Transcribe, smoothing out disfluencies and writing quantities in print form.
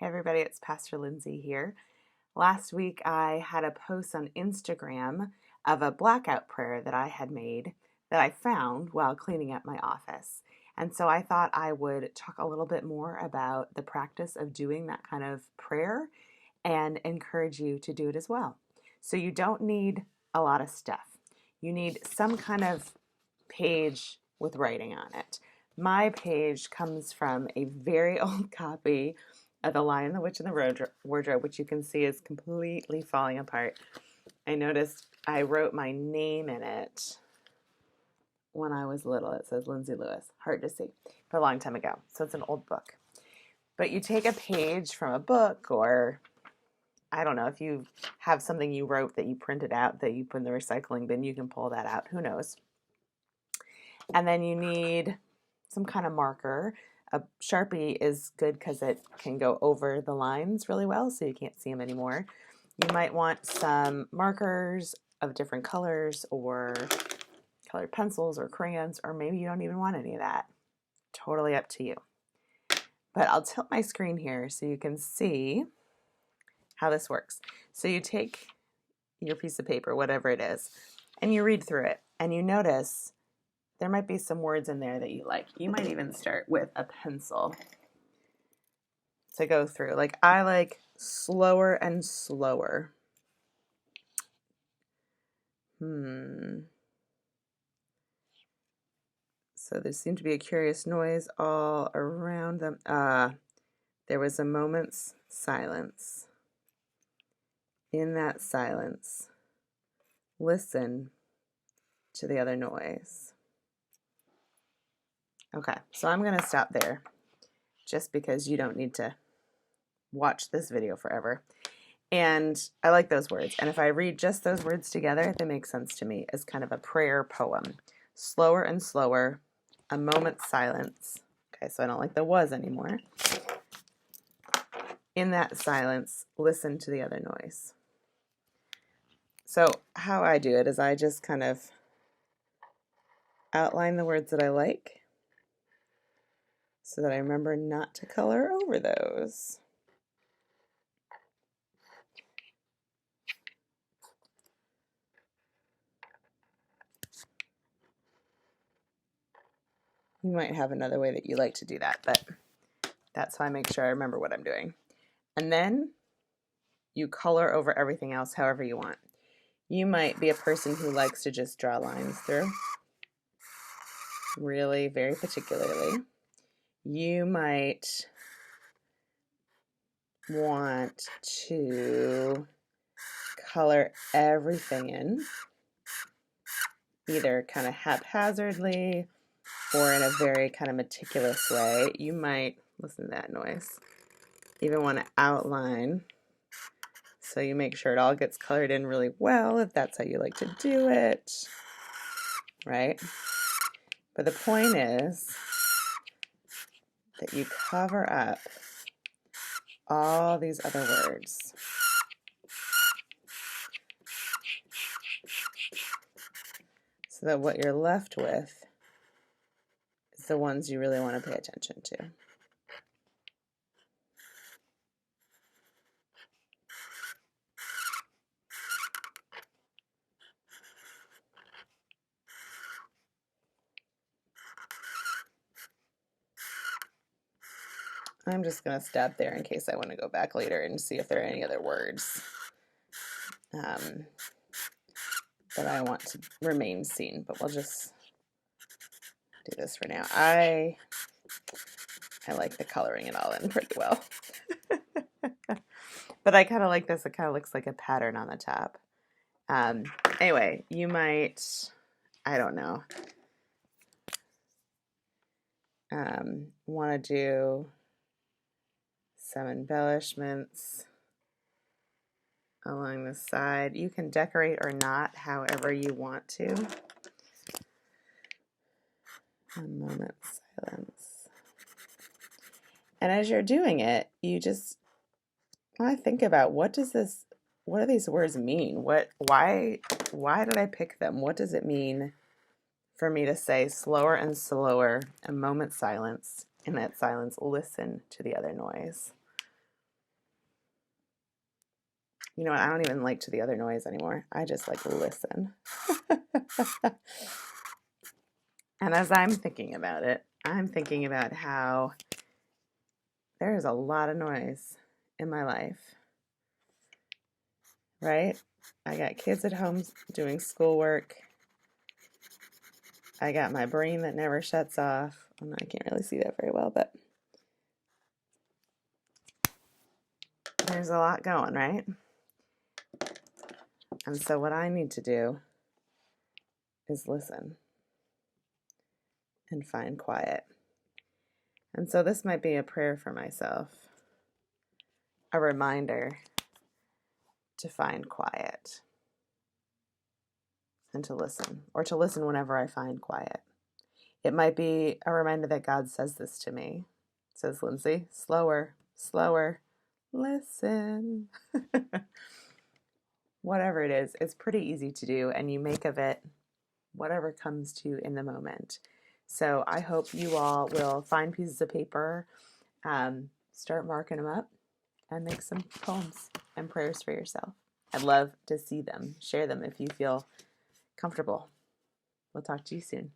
Hey everybody, it's Pastor Lindsay here. Last week I had a post on Instagram of a blackout prayer that I had made that I found while cleaning up my office. And so I thought I would talk a little bit more about the practice of doing that kind of prayer and encourage you to do it as well. So you don't need a lot of stuff. You need some kind of page with writing on it. My page comes from a very old copy of The Lion, the Witch, and the Wardrobe, which you can see is completely falling apart. I noticed I wrote my name in it when I was little. It says Lindsay Lewis, hard to see, but a long time ago. So it's an old book. But you take a page from a book, or I don't know, if you have something you wrote that you printed out that you put in the recycling bin, you can pull that out. Who knows? And then you need some kind of marker. A Sharpie is good because it can go over the lines really well, so you can't see them anymore. You might want some markers of different colors, or colored pencils or crayons, or maybe you don't even want any of that. Totally up to you. But I'll tilt my screen here so you can see how this works. So you take your piece of paper, whatever it is, and you read through it, and you notice there might be some words in there that you like. You might even start with a pencil to go through. Like, I like slower and slower. So there seemed to be a curious noise all around them. There was a moment's silence. In that silence, listen to the other noise. Okay, so I'm going to stop there just because you don't need to watch this video forever. And I like those words. And if I read just those words together, they make sense to me as kind of a prayer poem. Slower and slower, a moment's silence. Okay, so I don't like the was anymore. In that silence, listen to the other noise. So how I do it is I just kind of outline the words that I like so that I remember not to color over those. You might have another way that you like to do that, but that's how I make sure I remember what I'm doing. And then you color over everything else however you want. You might be a person who likes to just draw lines through, really very particularly. You might want to color everything in, either kind of haphazardly or in a very kind of meticulous way. You might, listen to that noise, even want to outline, so you make sure it all gets colored in really well if that's how you like to do it, right? But the point is that you cover up all these other words. So that what you're left with is the ones you really want to pay attention to. I'm just going to stop there in case I want to go back later and see if there are any other words that I want to remain seen, but we'll just do this for now. I like the coloring it all in pretty well. But I kind of like this. It kind of looks like a pattern on the top. Anyway, you might, I don't know, want to do some embellishments along the side. You can decorate or not, however you want to. A moment's silence. And as you're doing it, you just want to think about what do these words mean? Why did I pick them? What does it mean for me to say slower and slower, a moment's silence? In that silence, listen to the other noise. You know what? I don't even like to the other noise anymore. I just like listen. And as I'm thinking about it, I'm thinking about how there is a lot of noise in my life, right? I got kids at home doing schoolwork. I got my brain that never shuts off. I can't really see that very well, but there's a lot going, right? And so what I need to do is listen and find quiet. And so this might be a prayer for myself, a reminder to find quiet and to listen, or to listen whenever I find quiet. It might be a reminder that God says this to me. It says, Lindsay, slower, slower, listen. Whatever it is, it's pretty easy to do, and you make of it whatever comes to you in the moment. So I hope you all will find pieces of paper, start marking them up, and make some poems and prayers for yourself. I'd love to see them. Share them if you feel comfortable. We'll talk to you soon.